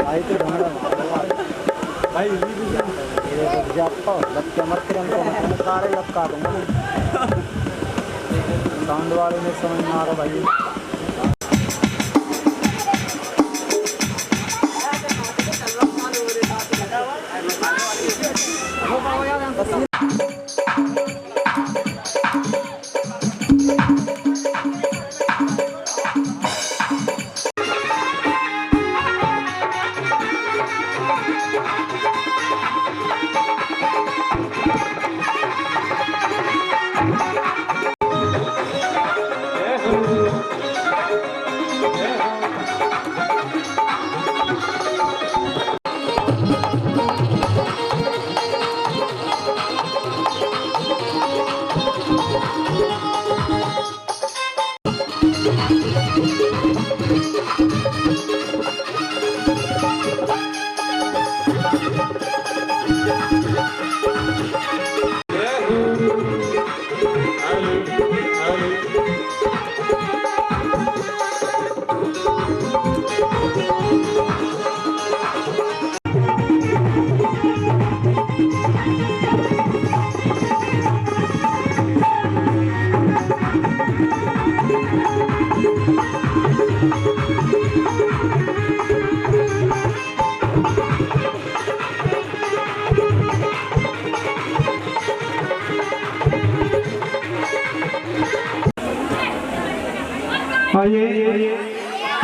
भाई तो भाई जाता बच्चा मत कर सारे लपका दूंगा साउंड वाले ने समझ में आ रहा भाई। आइए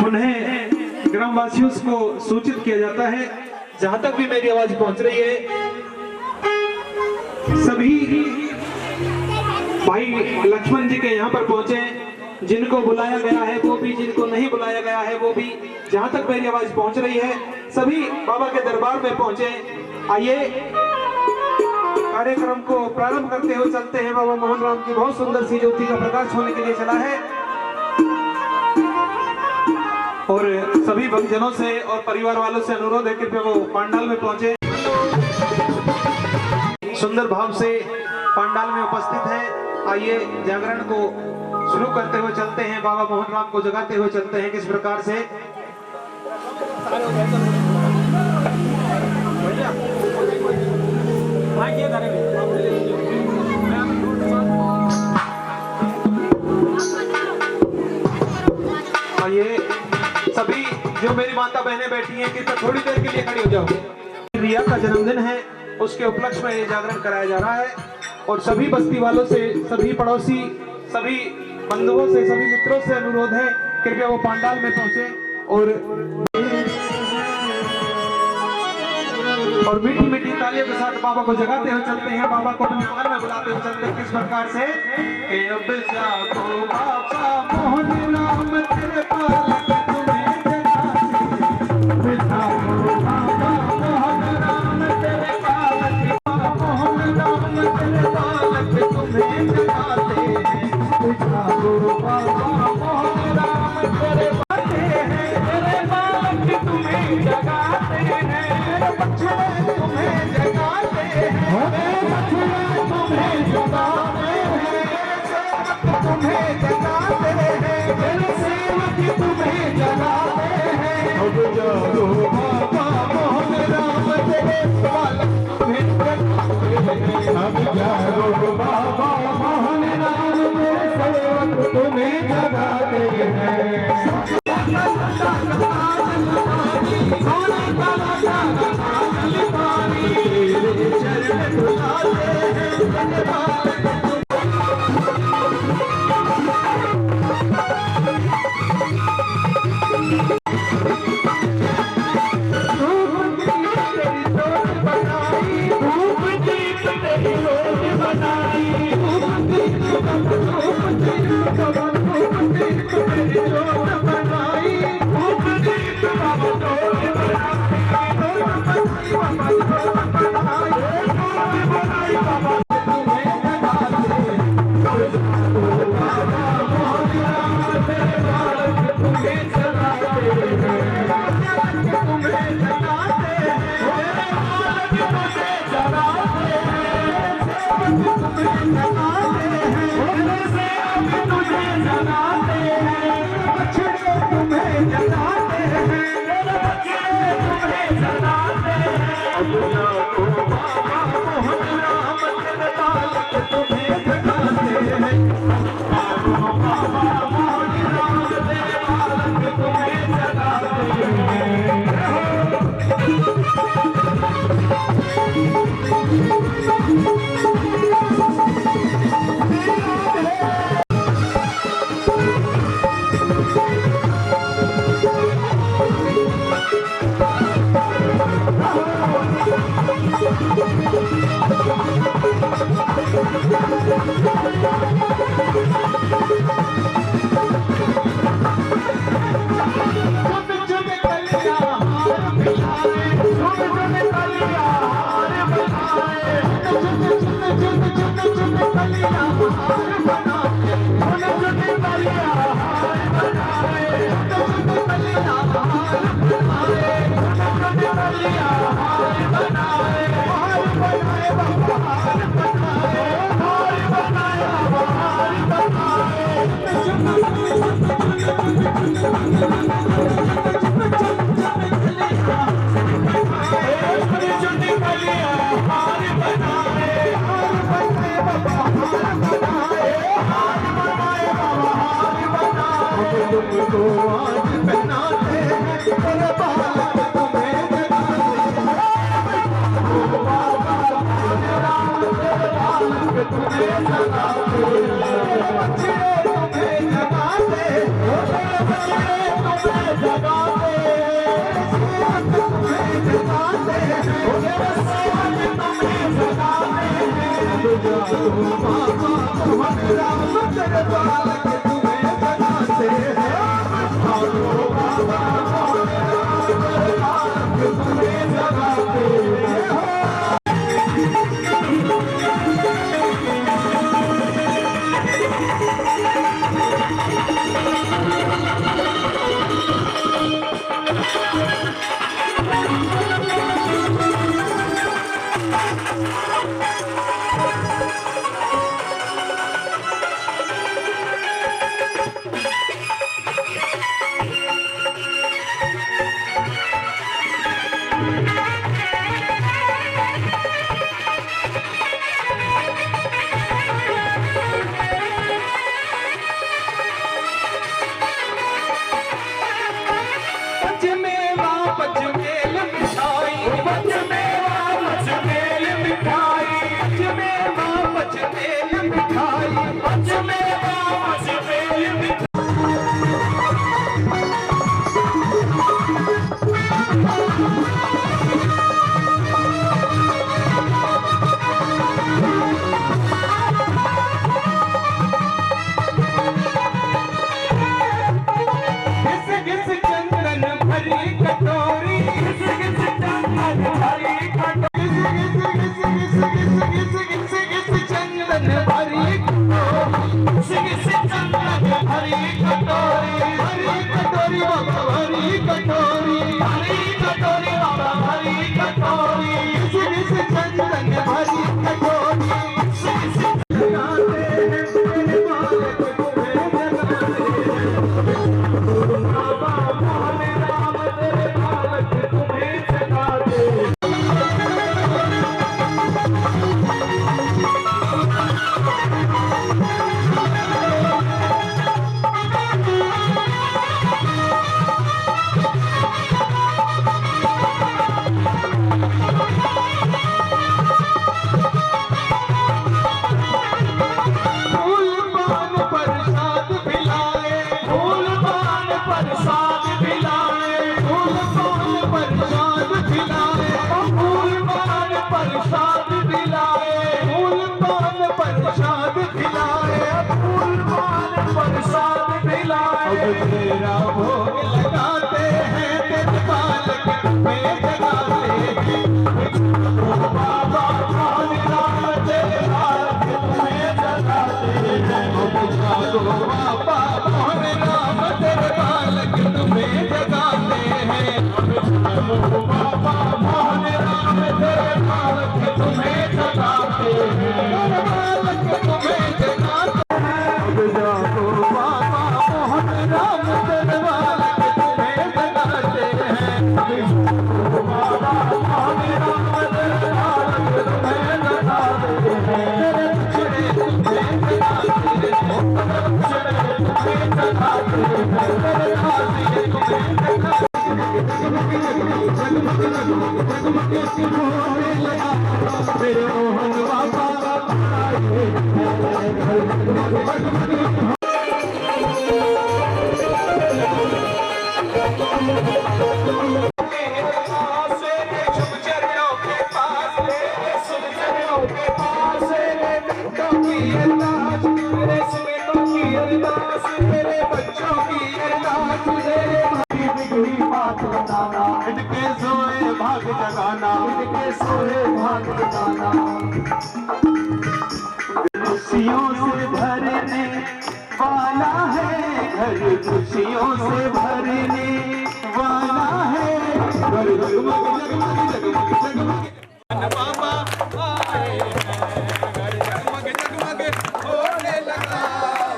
उन्हें ग्रामवासियों को सूचित किया जाता है, जहां तक भी मेरी आवाज पहुंच रही है, सभी भाई लक्ष्मण जी के यहाँ पर पहुंचे, जिनको बुलाया गया है वो भी, जिनको नहीं बुलाया गया है वो भी, जहां तक मेरी आवाज पहुंच रही है सभी बाबा के दरबार में पहुंचे। आइए कार्यक्रम को प्रारंभ करते हुए चलते हैं। बाबा मोहन राम की बहुत सुंदर सी ज्योति का प्रकाश होने के लिए चला है और सभी भक्तजनों से और परिवार वालों से अनुरोध है कि वो पंडाल में पहुंचे, सुंदर भाव से पंडाल में उपस्थित है। आइए जागरण को शुरू करते हुए चलते हैं, बाबा मोहन राम को जगाते हुए चलते हैं। किस प्रकार से आइए सभी जो मेरी माता बहनें बैठी हैं कि थोड़ी देर के लिए खड़ी हो जाओ। रिया का जन्मदिन है, उसके उपलक्ष्य में ये जागरण कराया जा रहा है और सभी बस्ती वालों से, सभी पड़ोसी, सभी बंधुओं से, सभी मित्रों से अनुरोध है कृपया वो पंडाल में पहुंचे और मीठी मीठी तालियों के साथ बाबा को जगाते हुए चलते हैं, बाबा को अपने घर में बुलाते हुए चलते हैं। किस प्रकार से अब जागो बाबा मोहन राम तेरे पालक तुम्हें जगाते, जागो बाबा मोहन राम तेरे पालक, मोहन राम तेरे पालक तुम्हें जगाते, जागो बाबा मोहन राम तेरे पालक हैं, तेरे पालक तुम्हें जगाते हैं, तुम्हें जगाते हैं, तुम्हें जगाते हैं, तुम्हें जगाते हैं, मेरे सेवक तुम्हें जगाते हैं। अब जागो बाबा मोहन राम तेरे पालक तुम्हें जगाते हैं, अब जागो बाबा मोहन राम तेरे सेवक तुम्हें जगाते हैं। चरणों के पास बात बताना, इनके सोए भाग जगाना, इनके सोए भाग जगाना। खुशियों से भरने वाला है घर, खुशियों से भरने वाला है घर। जगमग जगमग जगमग जगमग बाबा आए हैं, घर जगमग जगमग होने लगा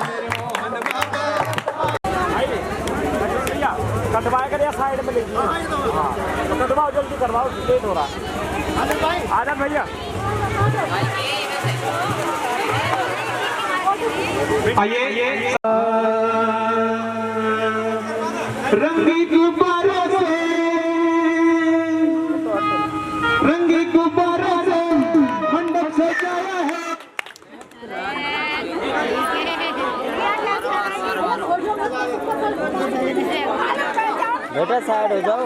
मेरे मोहन बाबा। कटवाए कर या साइड में लीजिए। हाँ तो कटवाओ, जल्दी करवाओ, लेट हो रहा। आनंद भैया आइए। रंगी गुब्बारों से, रंगी गुब्बारों से मंडप सजाया है। बेटा साइड हो जाओ।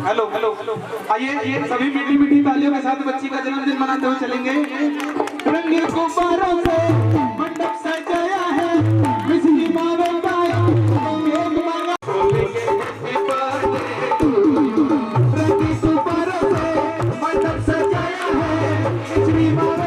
हेलो हेलो हेलो, आइए सभी मीठी मीठी तालियों के साथ बच्ची का जन्मदिन मनाते हुए चलेंगे। रंगे गुब्बारों से मंडप सजाया है, बिजली मारो पाया मेघ मांगा। रंगे गुब्बारों से मंडप सजाया है, बिजली मारो।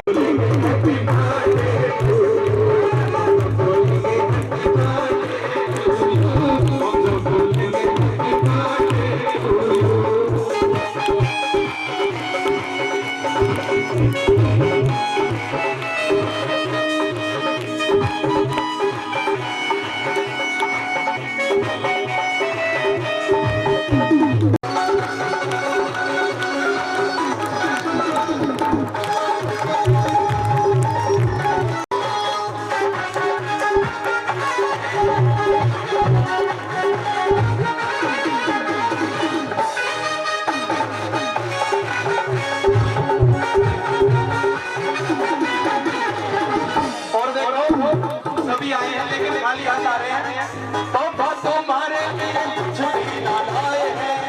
सभी आए हैं लेकिन खाली हाथ आ रहे हैं। तो तुम्हारे लिए छुट्टी ना लाए हैं,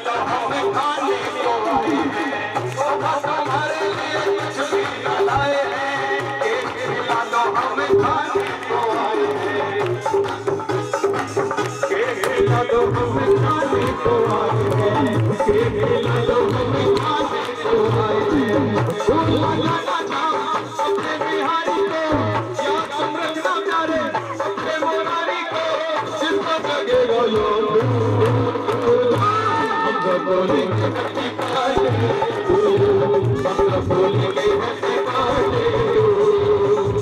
तो हमें खाने को आए हैं। तो तुम्हारे लिए छुट्टी ना लाए हैं, तो हमें खाने को आए हैं। तो हमें खाने को आए हैं, तो हमें खाने को आए हैं। लगाना चाहो अपने बिहारी को, या तुम रखना प्यारे अपने मोरारी को, जिसको जगेगा योग हम सब बोलेंगे हैप्पी बर्थडे, हम सब बोलेंगे हैप्पी बर्थडे,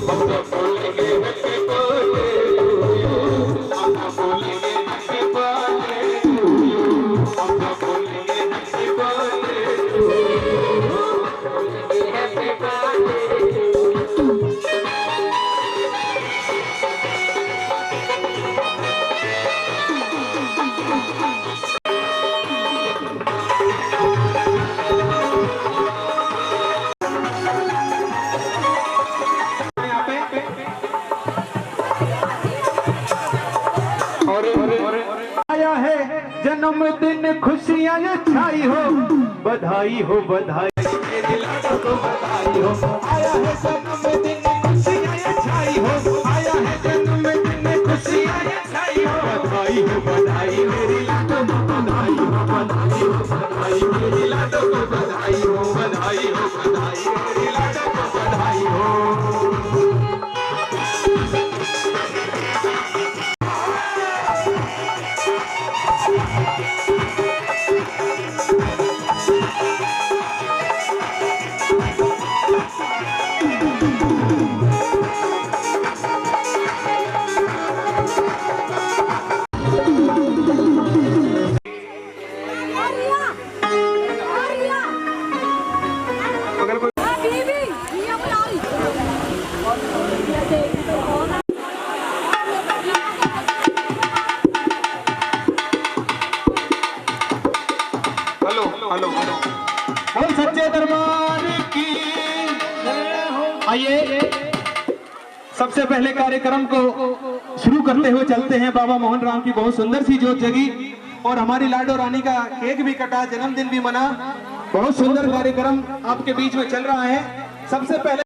हम सब बोलेंगे हैप्पी बर्थडे, हम सब बोलेंगे हैप्पी बर्थडे, हम सब बोलेंगे हैप्पी बर्थडे, हैप्पी बर्थडे। आया है जन्मदिन खुशियाँ ये छाई हो, बधाई हो बधाई को बधाई हो। आया है जन्मदिन खुशियाँ ये छाई हो, आया है जन्मदिन खुशियाँ ये छाई हो, बधाई हो बधाई मेरी लाडो को बधाई हो, बधाई हो बधाई मेरी लाडो को बधाई हो, बधाई हो बधाई मेरी लाडो को बधाई हो। हेलो बोल सच्चे दरबार की। आइए सबसे पहले कार्यक्रम को शुरू करते हुए चलते हैं। बाबा मोहन राम की बहुत सुंदर सी जोत जगी और हमारी लाडो रानी का केक भी कटा, जन्मदिन भी मना। बहुत सुंदर कार्यक्रम आपके बीच में चल रहा है। सबसे पहले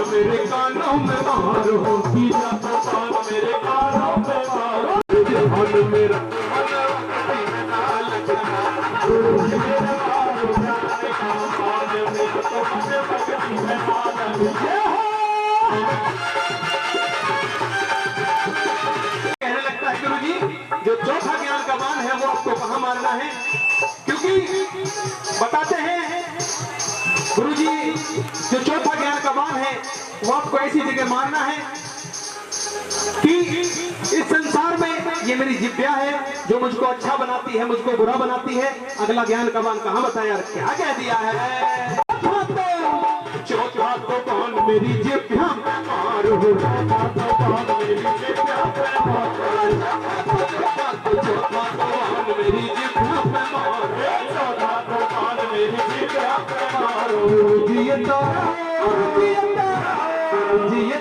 मेरे कानों में मारो, मेरे कानों में मारो, मेरा कहने लगता है गुरु जी जो चौथा ज्ञान का बाण है वो आपको कहाँ मारना है, क्योंकि बताते हैं गुरु जी जो चौथा ज्ञान का बाण है वो आपको ऐसी जगह मारना है कि इस संसार में ये मेरी जिब्या है जो मुझको अच्छा बनाती है, मुझको बुरा बनाती है। अगला ज्ञान का बाण कहाँ बताया, क्या कह दिया है, चौथा तो बाण मेरी जिब्या पे मारो, चौथा तो बाण मेरी जिब्या पे मारो, चौथा तो बाण मेरी जिब्या पे मारो, चौथा तो बाण मेरी जिब्या पे मारो। जिए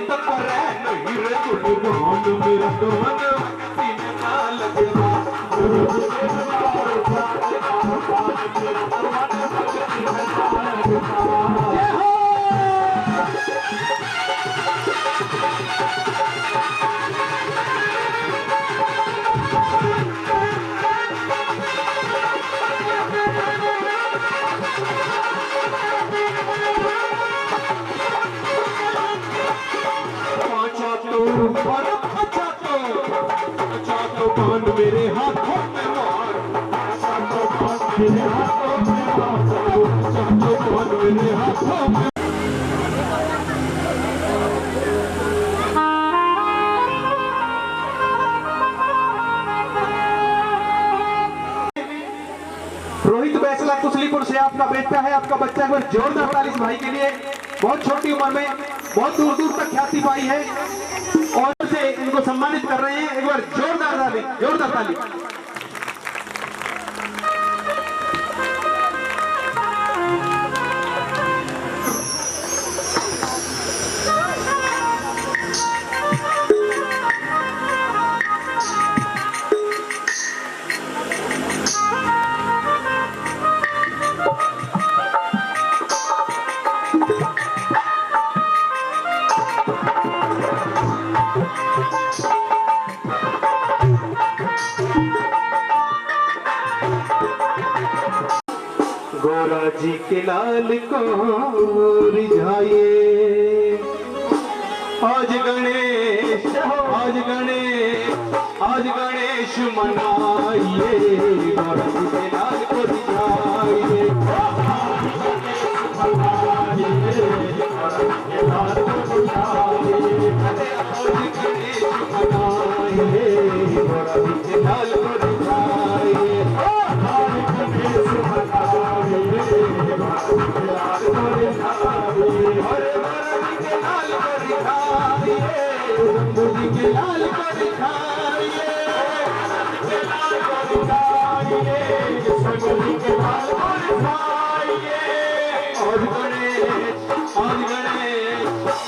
तो करे नहीं रे गुरबान मेरा तो मन सीने ना लगे अच्छा तो बाण मेरे हाथों में मार, मेरे हाथों में समझो कौन मेरे हाथों में। रोहित बैसला कुसलीपुर से आपका बेटा है, आपका बच्चा है। जोरदार ताली इस भाई के लिए, बहुत छोटी उम्र में बहुत दूर दूर तक ख्याति पाई है और से इनको सम्मानित कर रहे हैं। एक बार जोरदार ताली, जोरदार ताली। गोरा जी के लाल को रिझाइए, आज गणेश मनाइए। गोरा जी के लाल को रिझाइए, आज गणेश मनाइए। गोरा जी के लाल को रिझाइए,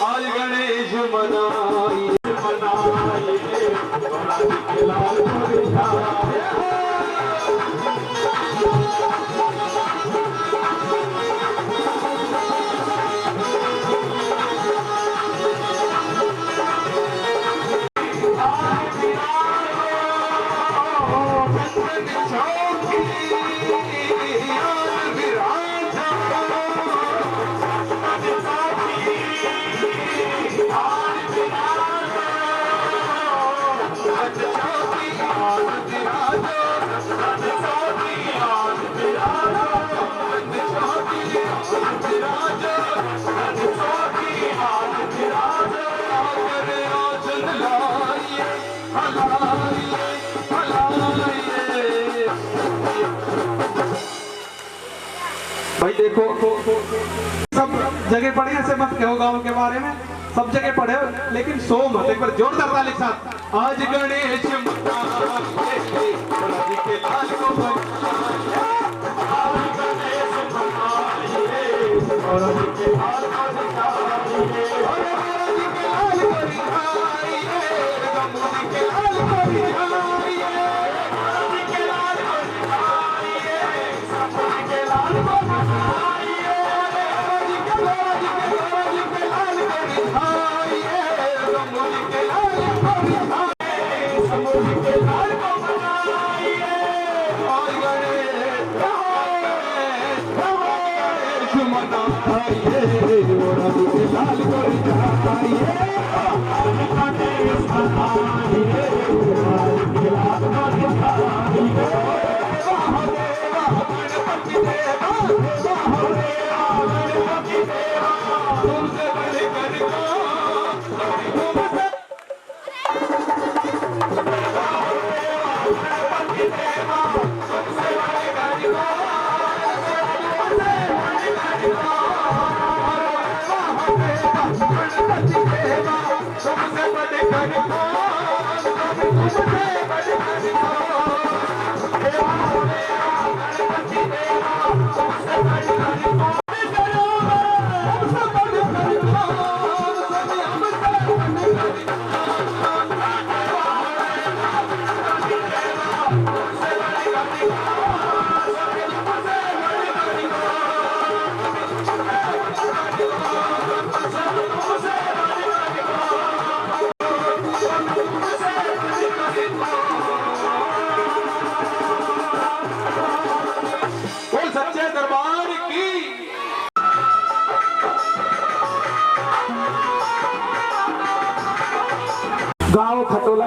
आज गणेश भाई देखो सब जगह पढ़े, ऐसे मत कहो गांव के बारे में, सब जगह पढ़े लेकिन सो मत। एक बार जोरदार ताली के साथ। आज गणेश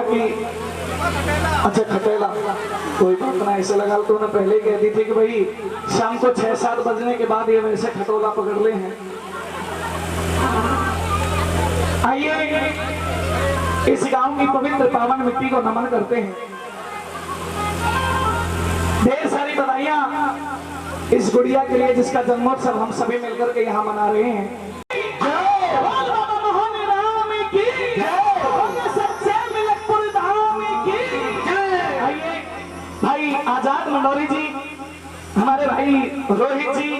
बोला कि अच्छा खटेला, कोई बात ना, ऐसे लगा तो उन्हें पहले ही कह दी थी कि भाई शाम को 6-7 बजने के बाद ये वैसे खटोला पकड़ ले हैं। आइए इस गांव की पवित्र पावन मिट्टी को नमन करते हैं। ढेर सारी बधाइयां इस गुड़िया के लिए जिसका जन्मोत्सव हम सभी मिलकर के यहाँ मना रहे हैं। भाई आजाद मंडोरी जी, हमारे भाई रोहित जी,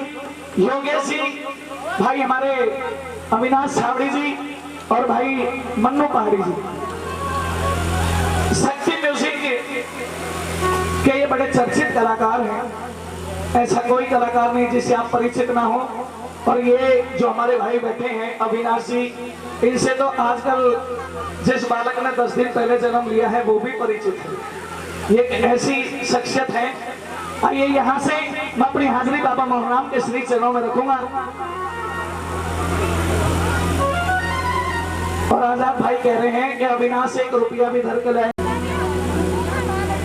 योगेश जी, भाई हमारे अविनाश छावड़ी जी और भाई मन्नू पहाड़ी जी, शक्ति म्यूजिक के ये बड़े चर्चित कलाकार हैं। ऐसा कोई कलाकार नहीं जिससे आप परिचित ना हो। और ये जो हमारे भाई बैठे हैं अविनाश जी, इनसे तो आजकल जिस बालक ने 10 दिन पहले जन्म लिया है वो भी परिचित है। ये ऐसी शख्सियत है। आइए यहाँ से मैं अपनी हाजिरी बाबा मोहनराम के श्री चरणों में रखूंगा। और आजाद भाई कह रहे हैं कि अविनाश 1 रुपया भी धर के लाए।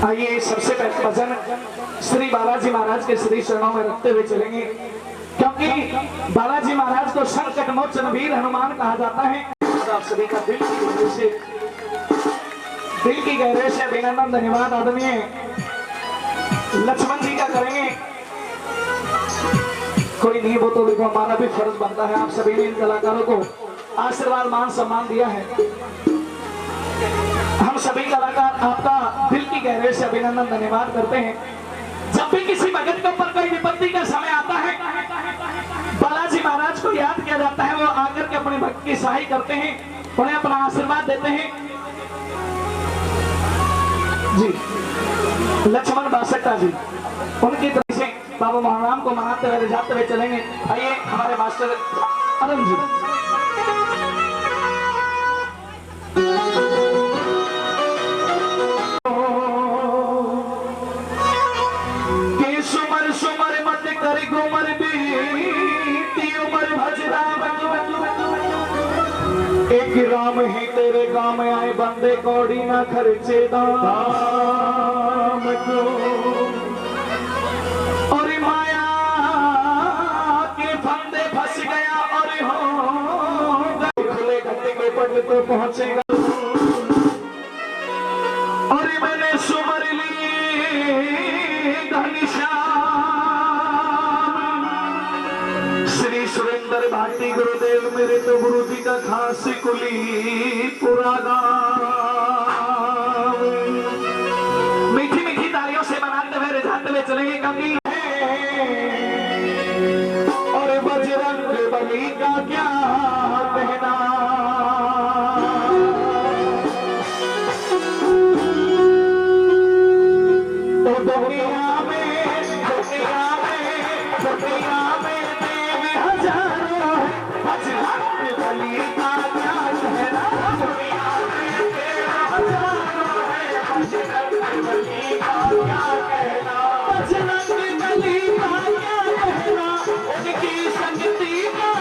आइए सबसे पहले भजन श्री बालाजी महाराज के श्री चरणों में रखते हुए चलेंगे, क्योंकि बालाजी महाराज को संकट मोचन वीर हनुमान कहा जाता है। आप सभी का दिल की गहराई से अभिनंदन धन्यवाद आदरणीय लक्ष्मण जी का करेंगे। कोई नहीं, वो तो देखो हमारा भी फर्ज बनता है। आप सभी ने इन कलाकारों को आशीर्वाद मान सम्मान दिया है। हम सभी कलाकार आपका दिल की गहराई से अभिनंदन धन्यवाद करते हैं। जब भी किसी भगत के ऊपर कोई विपत्ति का समय आता है, बालाजी महाराज को याद किया जाता है। वो आकर के अपने भक्त की सहाय करते हैं, उन्हें अपना आशीर्वाद देते हैं। जी लक्ष्मण बासट्टा जी, उनकी तरफ से बाबा मोहनराम को मनाते हुए जाते हुए चलेंगे। आइए हमारे मास्टर अरुण जी। के सुमर सुमर मत कर गुमर बीती उमर भजरा एक राम ही तेरे गांव में आए बंदे कौड़ी ना खर्चे दाम को। और माया के फंदे फंस गया और हो खुले घंटे के पट तो पहुंचेगा। और मैंने सुमर ली घनश्याम श्री सुरेंद्र भाटी गुरुदेव मेरे तो गुरु जी का खास कुली पूरा गाँव। मीठी मीठी तालियों से मनाते हुए रिझाते हुए चलेंगे कभी। और बजरंग बली का क्या कहना, दुनिया में देव हजारों बजरंग बली का क्या कहना। दुनिया में देव हजारों बजरंग बली का क्या कहना। बजरंग बली का क्या कहना, उनकी शक्ति का